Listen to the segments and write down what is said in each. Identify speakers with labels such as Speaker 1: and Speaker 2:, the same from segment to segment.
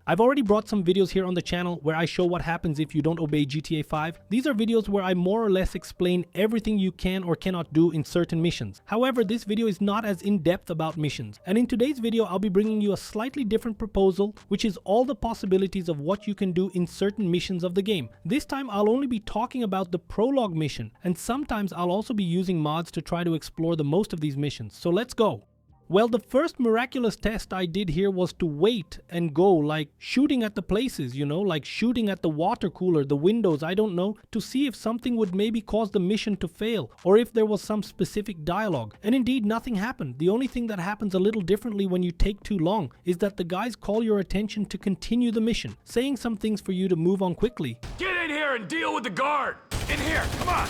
Speaker 1: I've already brought some videos here on the channel where I show what happens if you don't obey GTA 5. These are videos where I more or less explain everything you can or cannot do in certain missions. However, this video is not as in-depth about missions, and in today's video I'll be bringing you a slightly different proposal, which is all the possibilities of what you can do in certain missions of the game. This time I'll only be talking about the Prologue mission, and sometimes I'll also be using mods to try to explore the most of these missions. So let's go. Well, the first miraculous test I did here was to wait and go, like shooting at the places, you know, like shooting at the water cooler, the windows, I don't know, to see if something would maybe cause the mission to fail, or if there was some specific dialogue. And indeed, nothing happened. The only thing that happens a little differently when you take too long is that the guys call your attention to continue the mission, saying some things for you to move on quickly.
Speaker 2: Get in here and deal with the guard! In here, come on!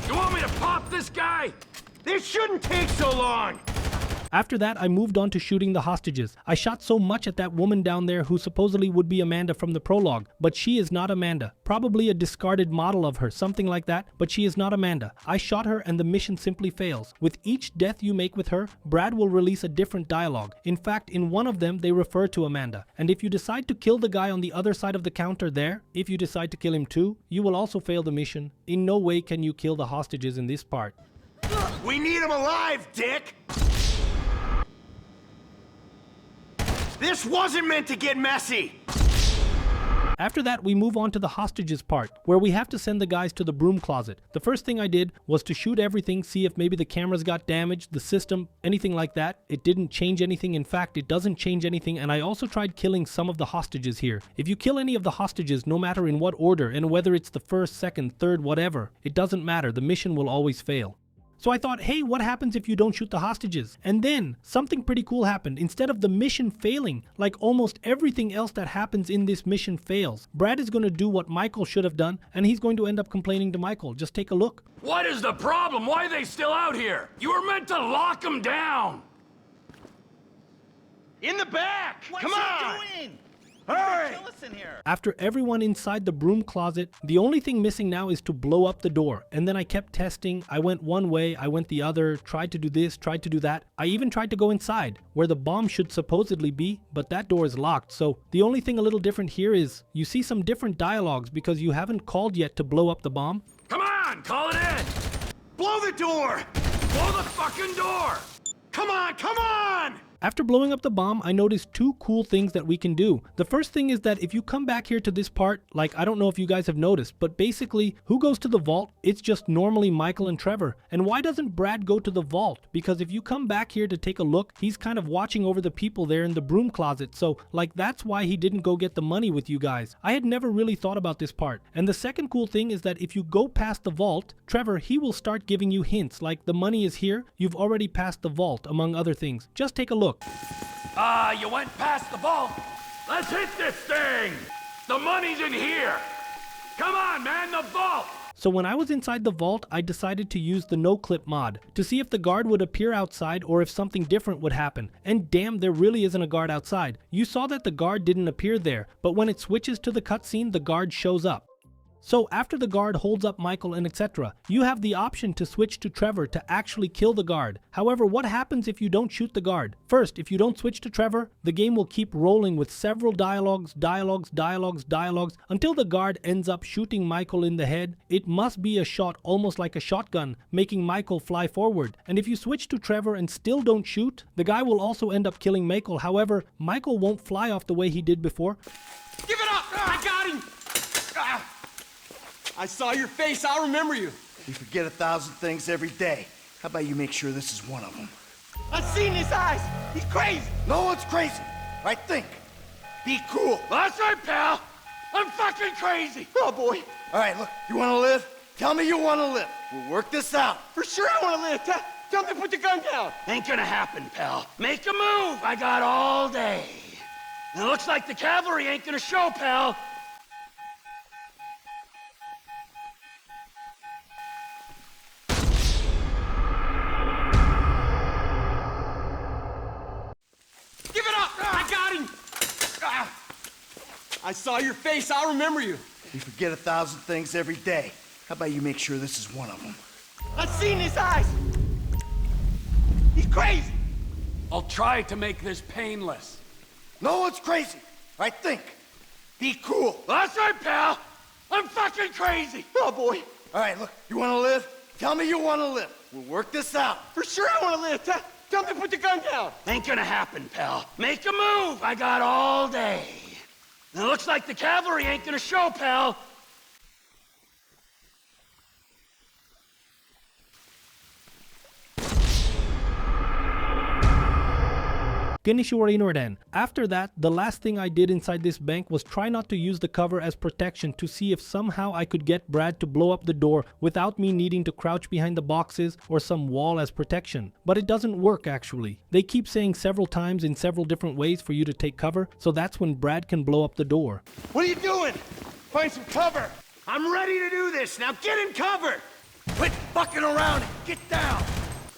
Speaker 2: You want me to pop this guy? This shouldn't take so long!
Speaker 1: After that, I moved on to shooting the hostages. I shot so much at that woman down there who supposedly would be Amanda from the Prologue, but she is not Amanda. Probably a discarded model of her, something like that, but she is not Amanda. I shot her and the mission simply fails. With each death you make with her, Brad will release a different dialogue. In fact, in one of them, they refer to Amanda. And if you decide to kill the guy on the other side of the counter there, if you decide to kill him too, you will also fail the mission. In no way can you kill the hostages in this part.
Speaker 2: We need him alive, Dick! This wasn't meant to get messy!
Speaker 1: After that, we move on to the hostages part, where we have to send the guys to the broom closet. The first thing I did was to shoot everything, see if maybe the cameras got damaged, the system, anything like that. It didn't change anything. In fact, it doesn't change anything, and I also tried killing some of the hostages here. If you kill any of the hostages, no matter in what order, and whether it's the first, second, third, whatever, it doesn't matter. The mission will always fail. So I thought, hey, what happens if you don't shoot the hostages? And then something pretty cool happened. Instead of the mission failing, like almost everything else that happens in this mission fails, Brad is going to do what Michael should have done, and he's going to end up complaining to Michael. Just take a look.
Speaker 2: What is the problem? Why are they still out here? You were meant to lock them down! In the back!
Speaker 3: What's
Speaker 2: Come on!
Speaker 3: he doing?
Speaker 2: Hurry!
Speaker 3: Kill us in here.
Speaker 1: After everyone inside the broom closet, the only thing missing now is to blow up the door. And then I kept testing. I went one way, I went the other, tried to do this, tried to do that. I even tried to go inside, where the bomb should supposedly be, but that door is locked. So the only thing a little different here is you see some different dialogues because you haven't called yet to blow up the bomb.
Speaker 2: Come on, call it in! Blow the door! Blow the fucking door! Come on, come on!
Speaker 1: After blowing up the bomb, I noticed two cool things that we can do. The first thing is that if you come back here to this part, like I don't know if you guys have noticed, but basically, who goes to the vault? It's just normally Michael and Trevor. And why doesn't Brad go to the vault? Because if you come back here to take a look, he's kind of watching over the people there in the broom closet. So like that's why he didn't go get the money with you guys. I had never really thought about this part. And the second cool thing is that if you go past the vault, Trevor, he will start giving you hints like the money is here, you've already passed the vault, among other things. Just take a look.
Speaker 2: You went past the vault. Let's hit this thing! The money's in here! Come on, man, the vault!
Speaker 1: So when I was inside the vault, I decided to use the no-clip mod to see if the guard would appear outside or if something different would happen. And damn, there really isn't a guard outside. You saw that the guard didn't appear there, but when it switches to the cutscene, the guard shows up. So after the guard holds up Michael and etc., you have the option to switch to Trevor to actually kill the guard. However, what happens if you don't shoot the guard? First, if you don't switch to Trevor, the game will keep rolling with several dialogues until the guard ends up shooting Michael in the head. It must be a shot almost like a shotgun, making Michael fly forward. And if you switch to Trevor and still don't shoot, the guy will also end up killing Michael. However, Michael won't fly off the way he did before.
Speaker 4: Give it up! I got him! I saw your face, I'll remember you.
Speaker 5: We forget 1,000 things every day. How about you make sure this is one of them?
Speaker 4: I've seen his eyes! He's crazy!
Speaker 5: No one's crazy. Right? Think. Be cool.
Speaker 2: That's right, pal! I'm fucking crazy!
Speaker 4: Oh boy,
Speaker 5: All right, look, you want to live? Tell me you want to live. We'll work this out.
Speaker 4: for sure I want to live. Tell me to put the gun down.
Speaker 2: Ain't gonna happen, pal. Make a move! I got all day. And it looks like the cavalry ain't gonna show, pal.
Speaker 4: Give it up! I got him! I saw your face, I'll remember you.
Speaker 5: We forget 1,000 things every day. How about you make sure this is one of them?
Speaker 4: I've seen his eyes! He's crazy!
Speaker 2: I'll try to make this painless.
Speaker 5: No one's crazy. Right? Think. Be cool.
Speaker 2: That's right, pal. I'm fucking crazy.
Speaker 4: Oh, boy.
Speaker 5: All right, look, you want to live? Tell me you want to live. We'll work this out.
Speaker 4: For sure I want to live. Tell me to put the gun down.
Speaker 2: Ain't gonna happen, pal. Make a move. I got all day. It looks like the cavalry ain't gonna show, pal.
Speaker 1: After that, the last thing I did inside this bank was try not to use the cover as protection to see if somehow I could get Brad to blow up the door without me needing to crouch behind the boxes or some wall as protection. But it doesn't work actually. They keep saying several times in several different ways for you to take cover, so that's when Brad can blow up the door.
Speaker 4: What are you doing? Find some cover.
Speaker 5: I'm ready to do this. Now get in cover. Quit fucking around and get down.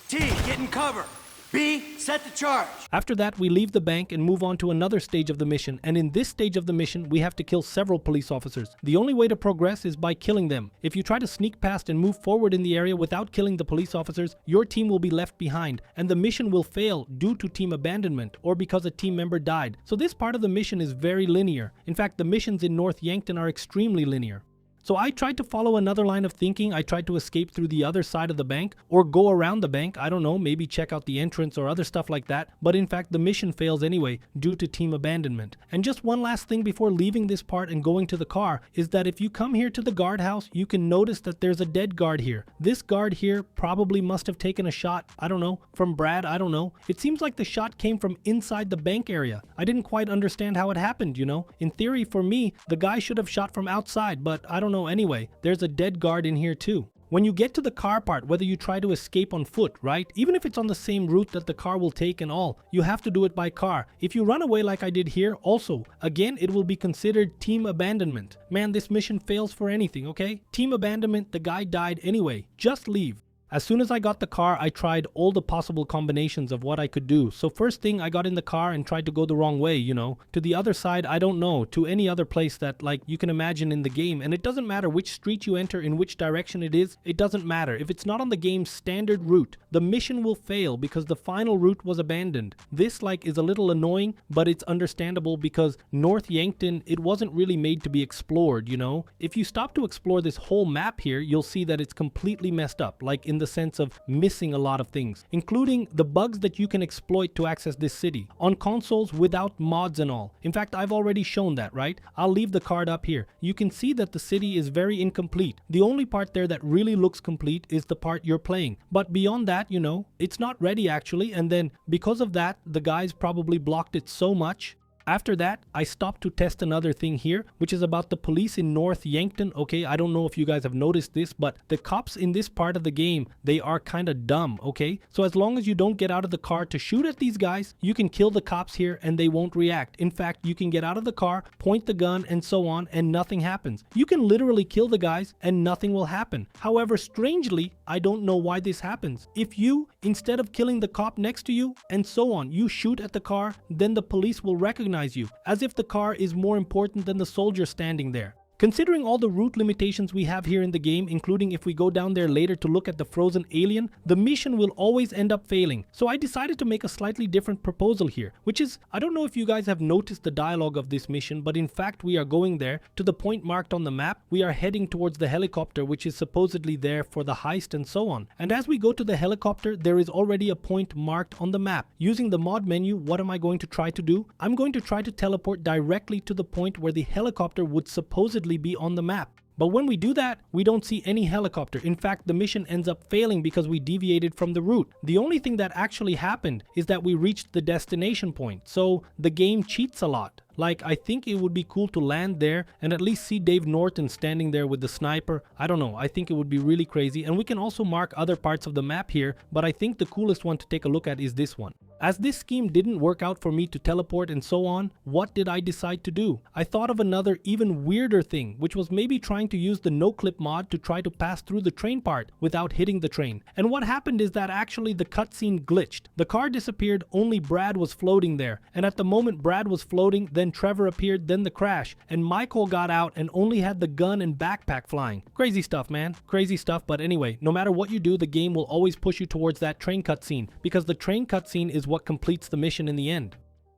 Speaker 5: T, get in cover. B, set the charge.
Speaker 1: After that, we leave the bank and move on to another stage of the mission, and in this stage of the mission, we have to kill several police officers. The only way to progress is by killing them. If you try to sneak past and move forward in the area without killing the police officers, your team will be left behind, and the mission will fail due to team abandonment or because a team member died. So this part of the mission is very linear. In fact, the missions in North Yankton are extremely linear. So I tried to follow another line of thinking. I tried to escape through the other side of the bank or go around the bank. I don't know, maybe check out the entrance or other stuff like that. But in fact, the mission fails anyway due to team abandonment. And just one last thing before leaving this part and going to the car is that if you come here to the guardhouse, you can notice that there's a dead guard here. This guard here probably must have taken a shot, I don't know, from Brad, I don't know. It seems like the shot came from inside the bank area. I didn't quite understand how it happened, you know. In theory, for me, the guy should have shot from outside, but I don't know. Anyway, there's a dead guard in here too. When you get to the car part, whether you try to escape on foot, right? Even if it's on the same route that the car will take and all, you have to do it by car. If you run away like I did here, also, again, it will be considered team abandonment. Man, this mission fails for anything, okay? Team abandonment, the guy died anyway. Just leave. As soon as I got the car, I tried all the possible combinations of what I could do. So first thing, I got in the car and tried to go the wrong way, you know, to the other side, I don't know, to any other place that like you can imagine in the game. And it doesn't matter which street you enter, in which direction it is, it doesn't matter. If it's not on the game's standard route, the mission will fail because the final route was abandoned. This like is a little annoying, but it's understandable because North Yankton, it wasn't really made to be explored, you know. If you stop to explore this whole map here, you'll see that it's completely messed up, like in the sense of missing a lot of things, including the bugs that you can exploit to access this city on consoles without mods and all. In fact, I've already shown that, right? I'll leave the card up here. You can see that the city is very incomplete. The only part there that really looks complete is the part you're playing. But beyond that, you know, it's not ready actually, and then because of that, the guys probably blocked it so much. After that, I stopped to test another thing here, which is about the police in North Yankton. Okay, I don't know if you guys have noticed this, but the cops in this part of the game, they are kind of dumb, okay? So as long as you don't get out of the car to shoot at these guys, you can kill the cops here and they won't react. In fact, you can get out of the car, point the gun and so on, and nothing happens. You can literally kill the guys and nothing will happen. However, strangely, I don't know why this happens. If you, instead of killing the cop next to you and so on, you shoot at the car, then the police will recognize you, as if the car is more important than the soldier standing there. Considering all the route limitations we have here in the game, including if we go down there later to look at the frozen alien, the mission will always end up failing. So I decided to make a slightly different proposal here, which is, I don't know if you guys have noticed the dialogue of this mission, but in fact we are going there to the point marked on the map. We are heading towards the helicopter, which is supposedly there for the heist and so on. And as we go to the helicopter, there is already a point marked on the map. Using the mod menu, what am I going to try to do? I'm going to try to teleport directly to the point where the helicopter would supposedly be on the map. But when we do that, we don't see any helicopter. In fact, the mission ends up failing because we deviated from the route. The only thing that actually happened is that we reached the destination point. So the game cheats a lot. Like, I think it would be cool to land there and at least see Dave Norton standing there with the sniper. I don't know, I think it would be really crazy. And we can also mark other parts of the map here, but I think the coolest one to take a look at is this one. As this scheme didn't work out for me to teleport and so on, what did I decide to do? I thought of another even weirder thing, which was maybe trying to use the no-clip mod to try to pass through the train part without hitting the train. And what happened is that actually the cutscene glitched. The car disappeared, only Brad was floating there. And at the moment Brad was floating, then Trevor appeared, then the crash, and Michael got out and only had the gun and backpack flying. Crazy stuff, man. Crazy stuff. But anyway, no matter what you do, the game will always push you towards that train cutscene, because the train cutscene is what completes the mission in the end.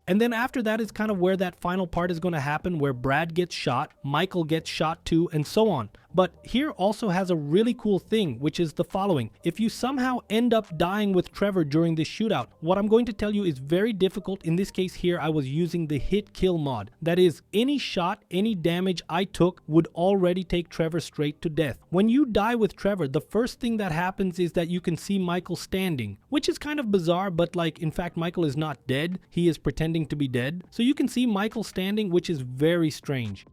Speaker 1: And then after that is kind of where that final part is going to happen, where Brad gets shot, Michael gets shot too, and so on. But here also has a really cool thing, which is the following. If you somehow end up dying with Trevor during this shootout, what I'm going to tell you is very difficult. In this case here, I was using the hit kill mod. That is, any shot, any damage I took would already take Trevor straight to death. When you die with Trevor, the first thing that happens is that you can see Michael standing, which is kind of bizarre, but like, in fact, Michael is not dead. He is pretending to be dead. So you can see Michael standing, which is very strange.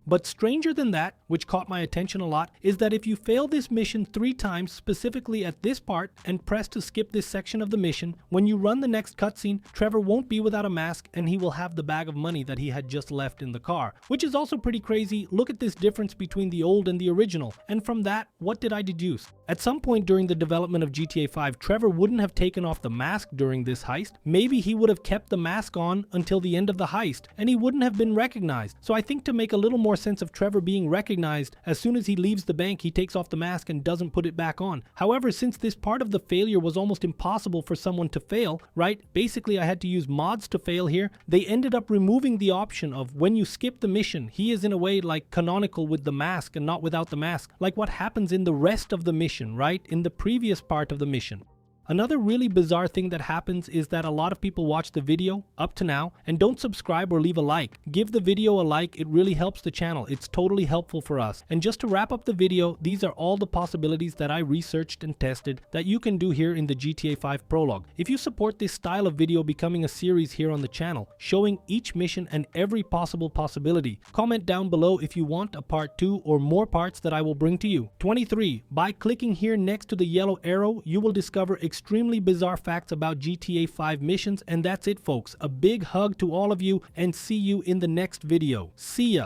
Speaker 1: But stranger than that, which caught my attention a lot, is that if you fail this mission 3 times, specifically at this part, and press to skip this section of the mission, when you run the next cutscene, Trevor won't be without a mask and he will have the bag of money that he had just left in the car. Which is also pretty crazy. Look at this difference between the old and the original. And from that, what did I deduce? At some point during the development of GTA 5, Trevor wouldn't have taken off the mask during this heist. Maybe he would have kept the mask on until the end of the heist, and he wouldn't have been recognized. So I think to make a little more sense of Trevor being recognized, as soon as he leaves the bank, he takes off the mask and doesn't put it back on. However, since this part of the failure was almost impossible for someone to fail, right? Basically, I had to use mods to fail here. They ended up removing the option of when you skip the mission, he is in a way like canonical with the mask and not without the mask, like what happens in the rest of the mission, right? In the previous part of the mission. Another really bizarre thing that happens is that a lot of people watch the video up to now and don't subscribe or leave a like. Give the video a like, it really helps the channel. It's totally helpful for us. And just to wrap up the video, these are all the possibilities that I researched and tested that you can do here in the GTA 5 Prologue. If you support this style of video becoming a series here on the channel, showing each mission and every possible possibility, comment down below if you want a part 2 or more parts that I will bring to you. 23. By clicking here next to the yellow arrow, you will discover extremely bizarre facts about GTA 5 missions, and that's it folks. A big hug to all of you and see you in the next video. See ya!